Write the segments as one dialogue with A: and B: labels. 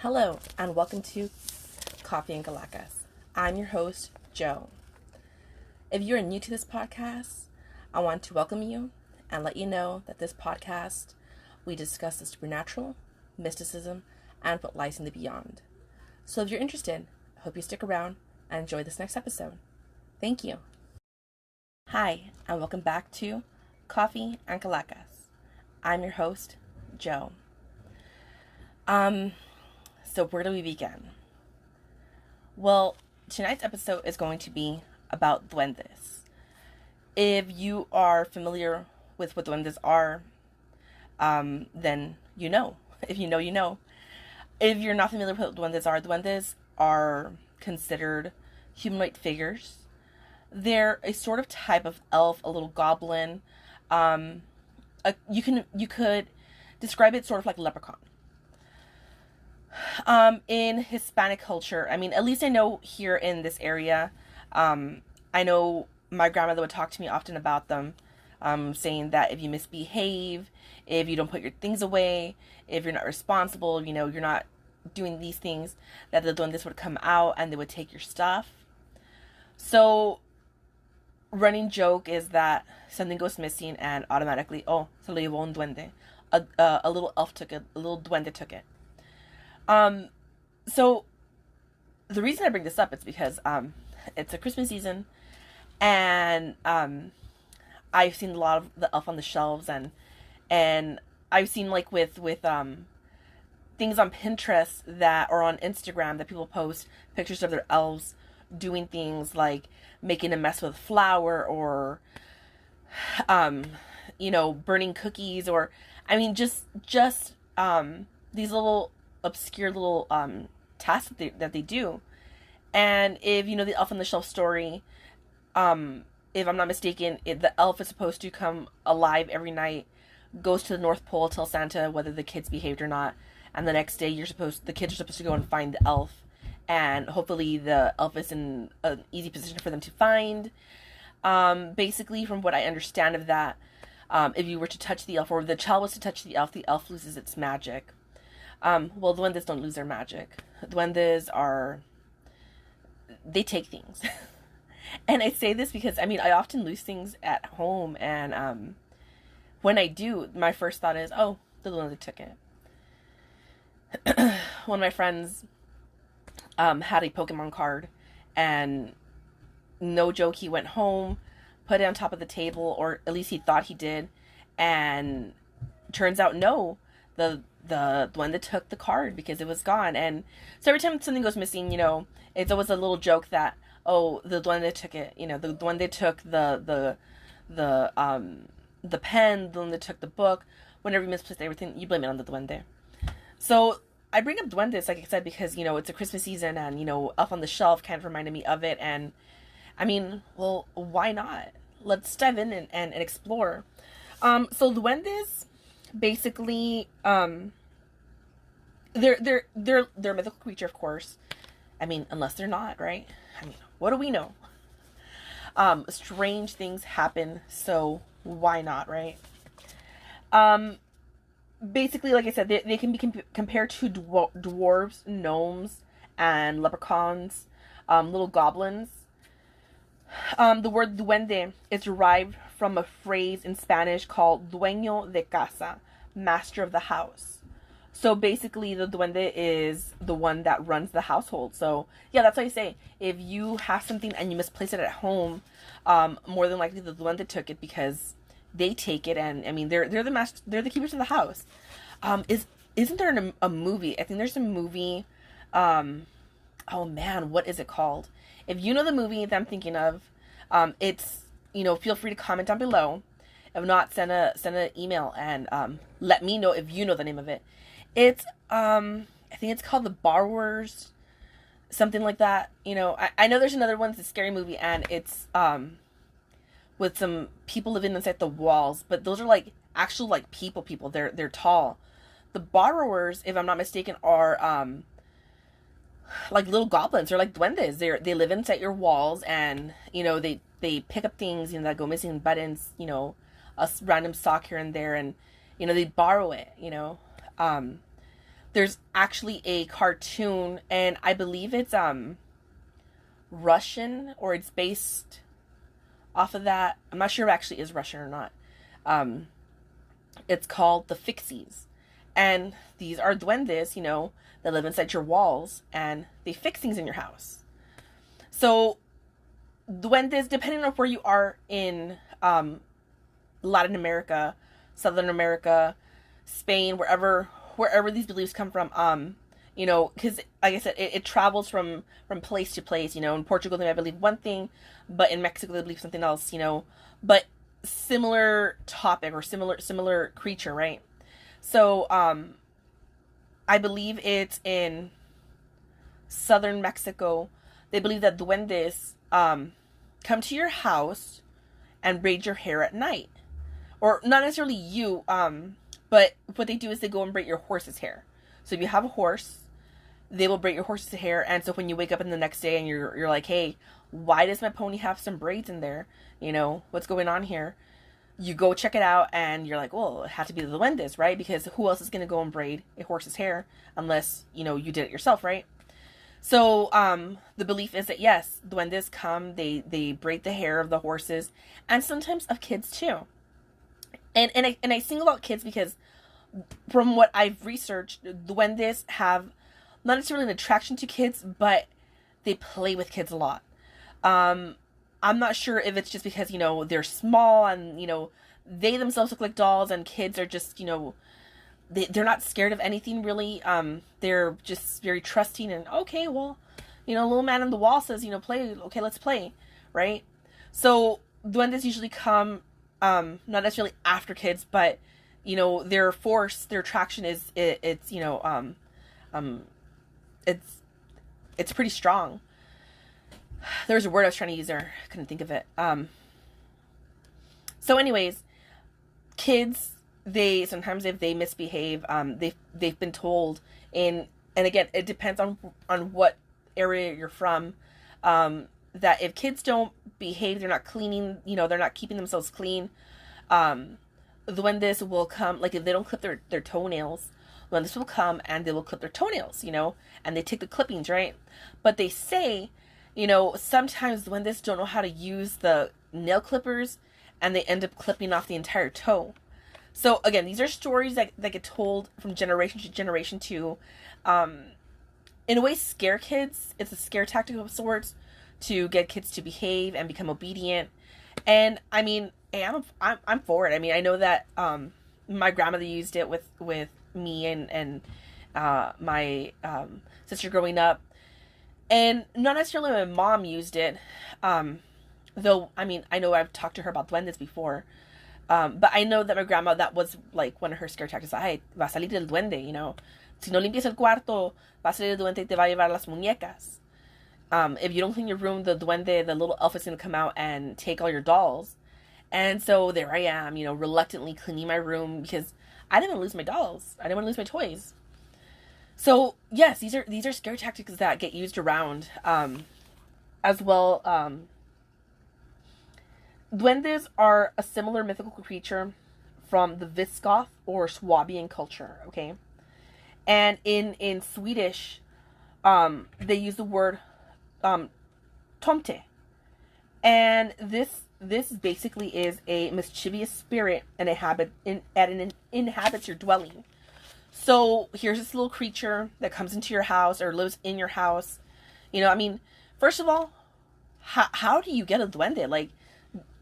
A: Hello, and welcome to Coffee and Galacas. I'm your host, Joe. If you're new to this podcast, I want to welcome you and let you know that this podcast, we discuss the supernatural, mysticism, and what lies in the beyond. So if you're interested, I hope you stick around and enjoy this next episode. Thank you. Hi, and welcome back to Coffee and Galacas. I'm your host, Joe. So where do we begin? Well, tonight's episode is going to be about duendes. If you are familiar with what duendes are, then you know. If you know, you know. If you're not familiar with what duendes are considered humanoid figures. They're a sort of type of elf, a little goblin. You could describe it sort of like a leprechaun. In Hispanic culture, at least I know here in this area, I know my grandmother would talk to me often about them, saying that if you misbehave, if you don't put your things away, if you're not responsible, you're not doing these things, that the duendes would come out and they would take your stuff. So, running joke is that something goes missing and automatically, se lo llevó un duende. A little elf took it, a little duende took it. So the reason I bring this up is because, it's a Christmas season and, I've seen a lot of the elf on the shelves and I've seen with things on Pinterest that, or on Instagram that people post pictures of their elves doing things like making a mess with flour or, burning cookies or, just, these little obscure little tasks that they do. And if you know the elf on the shelf story, if I'm not mistaken, the elf is supposed to come alive every night, goes to the North Pole, tell Santa whether the kids behaved or not, and the next day the kids are supposed to go and find the elf, and hopefully the elf is in an easy position for them to find. Basically, from what I understand of that, if you were to touch the elf, or the child was to touch the elf loses its magic. Well, duendes don't lose their magic. Duendes they take things. And I say this because, I often lose things at home, and, when I do, my first thought is, the duende took it. One of my friends, had a Pokemon card, and no joke, he went home, put it on top of the table, or at least he thought he did, and turns out, no, the duende took the card because it was gone. And so every time something goes missing, it's always a little joke that, the duende took it. The duende took the pen, the duende took the book. Whenever you misplace everything, you blame it on the duende. So I bring up duendes, like I said, because, it's a Christmas season and, Elf on the Shelf kind of reminded me of it. And well, why not? Let's dive in and explore. So duendes, basically, they're a mythical creature, of course. Unless they're not, right? What do we know? Strange things happen, so why not, right? Basically, like I said, they can be compared to dwarves, gnomes, and leprechauns, little goblins. The word duende is derived from a phrase in Spanish called dueño de casa, master of the house. So basically, the duende is the one that runs the household. So yeah, that's why I say, if you have something and you misplace it at home, more than likely the duende took it because they take it, and they're the master, they're the keepers of the house. Isn't there a movie? I think there's a movie. Oh man, what is it called? If you know the movie that I'm thinking of, it's, feel free to comment down below. If not, send an email and let me know if you know the name of it. It's I think it's called The Borrowers, something like that. I know there's another one. It's a scary movie, and it's with some people living inside the walls, but those are actual people. They're tall. The Borrowers, if I'm not mistaken, are little goblins. They're like duendes. They live inside your walls, and they pick up things that go missing, buttons, a random sock here and there, and they borrow it. there's actually a cartoon, and I believe it's Russian, or it's based off of that. I'm not sure if it actually is Russian or not. It's called The Fixies. And these are duendes, that live inside your walls, and they fix things in your house. So, duendes, depending on where you are in Latin America, Southern America, Spain, wherever these beliefs come from, because like I said, it travels from place to place. In Portugal they might believe one thing, but in Mexico they believe something else. But similar topic or similar creature, right? So I believe it's in southern Mexico. They believe that duendes come to your house and braid your hair at night, or not necessarily you, but what they do is they go and braid your horse's hair. So if you have a horse, they will braid your horse's hair, and so when you wake up in the next day and you're like, hey, why does my pony have some braids in there? What's going on here? You go check it out, and you're like, well, it had to be the duendes, right? Because who else is going to go and braid a horse's hair unless, you did it yourself, right? So, the belief is that, yes, duendes come, they braid the hair of the horses, and sometimes of kids, too. And I single out kids because from what I've researched, duendes have not necessarily an attraction to kids, but they play with kids a lot. I'm not sure if it's just because, they're small and, they themselves look like dolls, and kids are just, they're not scared of anything really. They're just very trusting, and okay, well, little man on the wall says, play, okay, let's play, right? So duendes usually come, not necessarily after kids, but, their force, their attraction is, it's pretty strong. There was a word I was trying to use there. I couldn't think of it. So anyways, kids, they sometimes, if they misbehave, they've been told and again, it depends on what area you're from, that if kids don't behave, they're not cleaning, they're not keeping themselves clean, duendes will come, like if they don't clip their toenails, duendes will come and they will clip their toenails, and they take the clippings, right? But they say, sometimes duendes don't know how to use the nail clippers, and they end up clipping off the entire toe. So again, these are stories that get told from generation to generation to, in a way, scare kids. It's a scare tactic of sorts to get kids to behave and become obedient. And I mean, hey, I'm for it. I mean, I know that my grandmother used it with me and my sister growing up. And not necessarily my mom used it, though, I mean, I know I've talked to her about duendes before, but I know that my grandma, that was like one of her scare tactics. Ay, va a salir el duende, Si no limpias el cuarto, va a salir el duende y te va a llevar las muñecas. If you don't clean your room, the duende, the little elf, is going to come out and take all your dolls. And so there I am, reluctantly cleaning my room because I didn't want to lose my dolls. I didn't want to lose my toys. So yes, these are scare tactics that get used around, as well. Duendes are a similar mythical creature from the Visigoth or Swabian culture. Okay, and in Swedish, they use the word tomte, and this basically is a mischievous spirit and inhabits your dwelling. So here's this little creature that comes into your house or lives in your house. I mean, first of all, how do you get a duende? Like,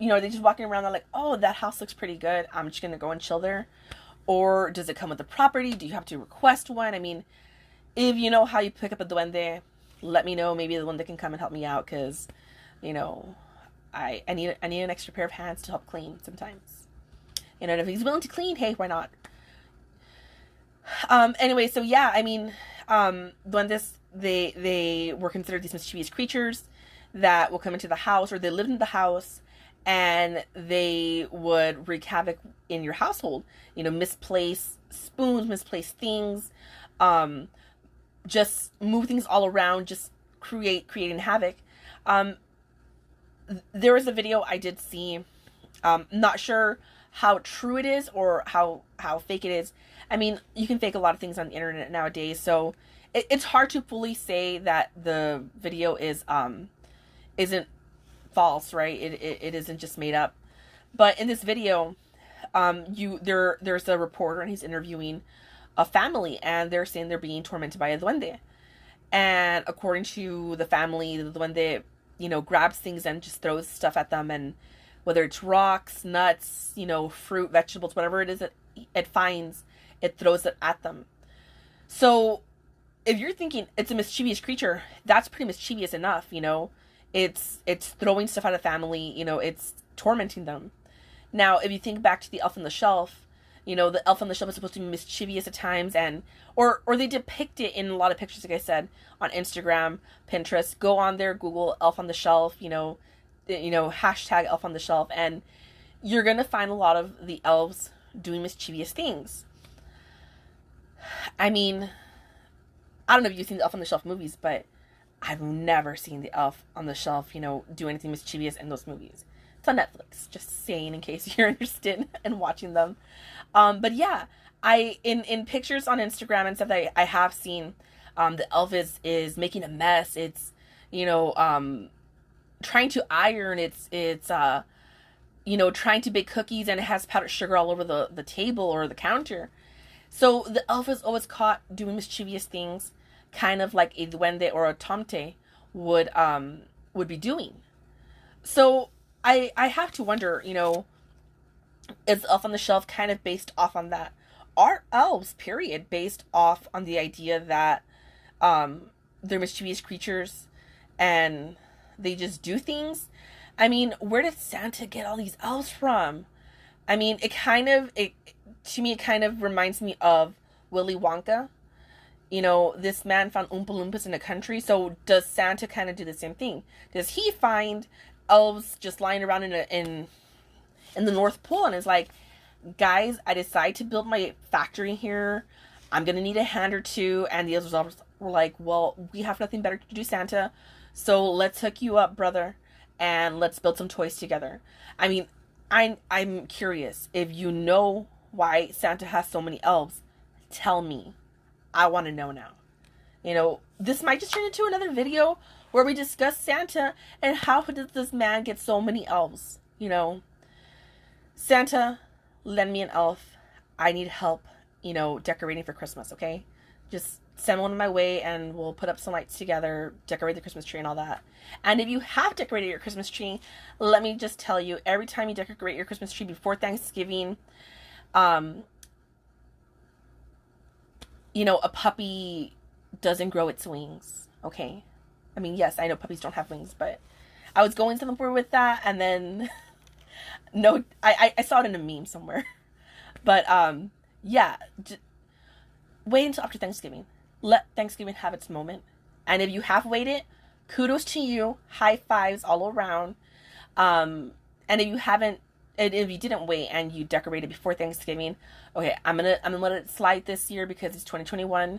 A: are they just walking around and like, oh, that house looks pretty good, I'm just going to go and chill there? Or does it come with the property? Do you have to request one? I mean, if you know how you pick up a duende, let me know. Maybe the one that can come and help me out because, I need an extra pair of hands to help clean sometimes. And if he's willing to clean, hey, why not? Anyway, so yeah, I mean, duendes, they were considered these mischievous creatures that will come into the house, or they lived in the house, and they would wreak havoc in your household. Misplace spoons, misplace things, just move things all around, just creating havoc. There was a video I did see, not sure how true it is or how fake it is. I mean, you can fake a lot of things on the internet nowadays, so it's hard to fully say that the video isn't false, right? It isn't just made up. But in this video, there's a reporter and he's interviewing a family, and they're saying they're being tormented by a duende. And according to the family, the duende, grabs things and just throws stuff at them, and whether it's rocks, nuts, fruit, vegetables, whatever it is it finds, it throws it at them. So if you're thinking it's a mischievous creature, that's pretty mischievous enough, It's throwing stuff at a family, it's tormenting them. Now, if you think back to the Elf on the Shelf, the Elf on the Shelf is supposed to be mischievous at times, or they depict it in a lot of pictures, like I said, on Instagram, Pinterest. Go on there, Google Elf on the Shelf, hashtag Elf on the Shelf, and you're gonna find a lot of the elves doing mischievous things. I mean, I don't know if you've seen the Elf on the Shelf movies, but I've never seen the Elf on the Shelf, do anything mischievous in those movies. It's on Netflix, just saying in case you're interested in watching them. But yeah, in pictures on Instagram and stuff that I have seen, the elf is making a mess. It's, trying to iron. It's trying to bake cookies, and it has powdered sugar all over the table or the counter. So the elf is always caught doing mischievous things, kind of like a duende or a tomte would be doing. So I have to wonder, is Elf on the Shelf kind of based off on that? Are elves, period, based off on the idea that they're mischievous creatures and they just do things? I mean, where did Santa get all these elves from? I mean, to me, it kind of reminds me of Willy Wonka. This man found Oompa Loompas in a country, so does Santa kind of do the same thing? Does he find elves just lying around in the North Pole and is like, guys, I decide to build my factory here. I'm going to need a hand or two. And the others were like, well, we have nothing better to do, Santa. So let's hook you up, brother. And let's build some toys together. I mean, I'm curious. If you know why Santa has so many elves, tell me. I want to know now. This might just turn into another video where we discuss Santa and how does this man get so many elves, Santa, lend me an elf. I need help, decorating for Christmas, okay? Just send one my way and we'll put up some lights together, decorate the Christmas tree and all that. And if you have decorated your Christmas tree, let me just tell you, every time you decorate your Christmas tree before Thanksgiving, a puppy doesn't grow its wings, okay? I mean, yes, I know puppies don't have wings, but I was going somewhere with that, and then no, I saw it in a meme somewhere. But yeah, wait until after Thanksgiving. Let Thanksgiving have its moment. And if you have waited, kudos to you. High fives all around. And if you didn't wait and you decorated before Thanksgiving, okay, I'm gonna let it slide this year because it's 2021.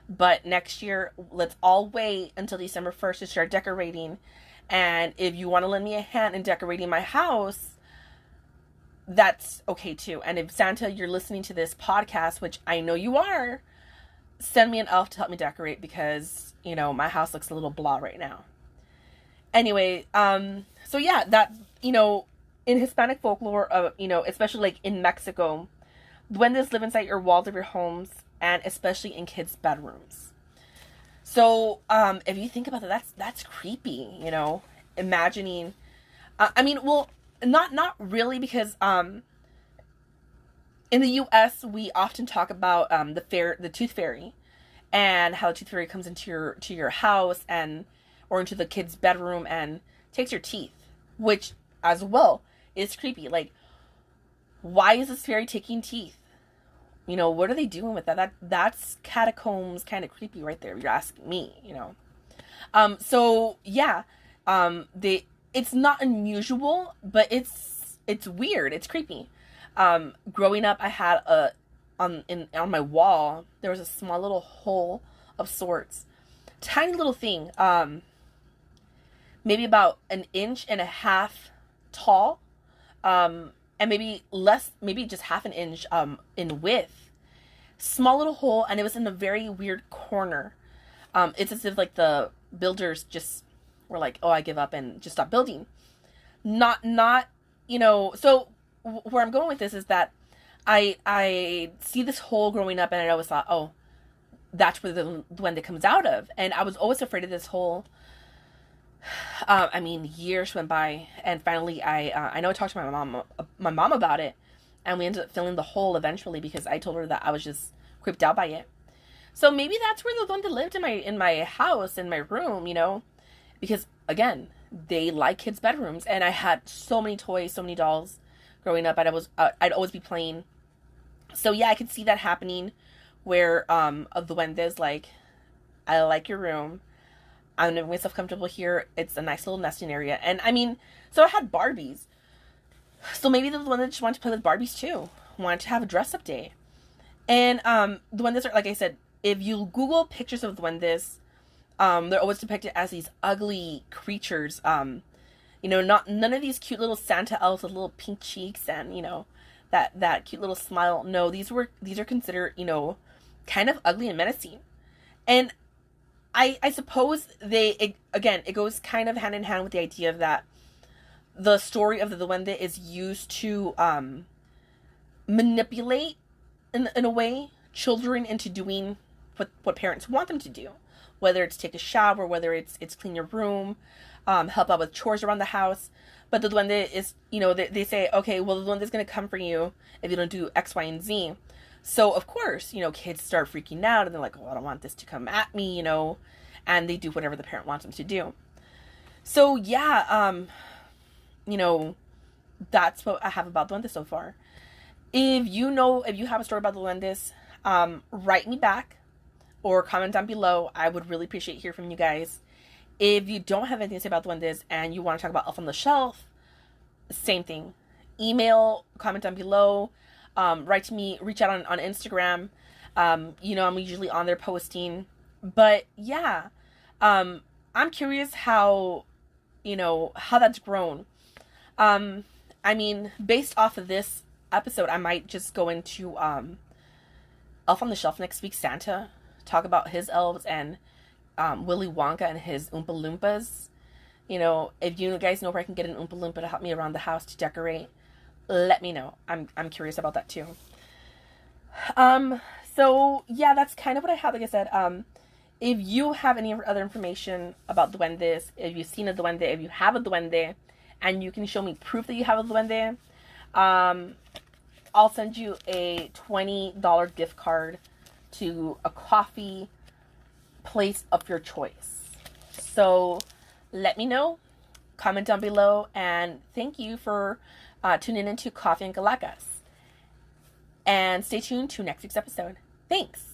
A: But next year, let's all wait until December 1st to start decorating. And if you want to lend me a hand in decorating my house, that's okay too. And if Santa, you're listening to this podcast, which I know you are, send me an elf to help me decorate because, my house looks a little blah right now. Anyway, so yeah, that, in Hispanic folklore, especially like in Mexico, duendes live inside your walls of your homes and especially in kids' bedrooms. So, if you think about that, that's creepy, imagining, not really, because, in the U.S., we often talk about, the tooth fairy, and how the tooth fairy comes into your house or into the kid's bedroom and takes your teeth, which as well is creepy. Like, why is this fairy taking teeth? What are they doing with that? That's catacombs kind of creepy right there, if you're asking me, So yeah, it's not unusual, but it's weird. It's creepy. Growing up, I had on my wall, there was a small little hole of sorts, tiny little thing, maybe about 1.5 inches tall. and maybe less, maybe just half an inch in width. Small little hole, and it was in a very weird corner. It's as if like the builders just were like, "Oh, I give up," and just stopped building. Not So where I'm going with this is that I see this hole growing up, and I always thought, "Oh, that's where the duende comes out of," and I was always afraid of this hole. I mean, years went by, and finally, I know I talked to my mom about it, and we ended up filling the hole eventually because I told her that I was just creeped out by it. So maybe that's where the duende lived in my house, in my room, because again, they like kids' bedrooms, and I had so many toys, so many dolls growing up, and I'd always be playing. So yeah, I could see that happening, where a duende's like, I like your room. I'm making myself comfortable here. It's a nice little nesting area. And I mean, so I had Barbies. So maybe the one that just wanted to play with Barbies too. Wanted to have a dress up day. And duendes are, like I said, if you Google pictures of duendes, they're always depicted as these ugly creatures. Not none of these cute little Santa elves with little pink cheeks and, that cute little smile. No, these are considered, kind of ugly and menacing. And I suppose it goes kind of hand in hand with the idea of that the story of the duende is used to manipulate, in a way, children into doing what parents want them to do. Whether it's take a shower, whether it's clean your room, help out with chores around the house. But the duende is, they say, okay, well, the duende is going to come for you if you don't do X, Y, and Z. So, of course, kids start freaking out, and they're like, oh, I don't want this to come at me, and they do whatever the parent wants them to do. So, yeah, that's what I have about duendes so far. If you have a story about the duendes, write me back or comment down below. I would really appreciate hearing from you guys. If you don't have anything to say about duendes and you want to talk about Elf on the Shelf, same thing. Email, comment down below. Write to me, reach out on Instagram. I'm usually on there posting. But yeah, I'm curious how that's grown. I mean, based off of this episode, I might just go into Elf on the Shelf next week, Santa, talk about his elves, and Willy Wonka and his Oompa Loompas. If you guys know where I can get an Oompa Loompa to help me around the house to decorate, let me know. I'm curious about that too. So yeah, that's kind of what I have. Like I said, if you have any other information about duendes, if you've seen a duende, if you have a duende, and you can show me proof that you have a duende, I'll send you a $20 gift card to a coffee place of your choice. So let me know, comment down below, and thank you for tuning into Coffee and Galacas. And stay tuned to next week's episode. Thanks.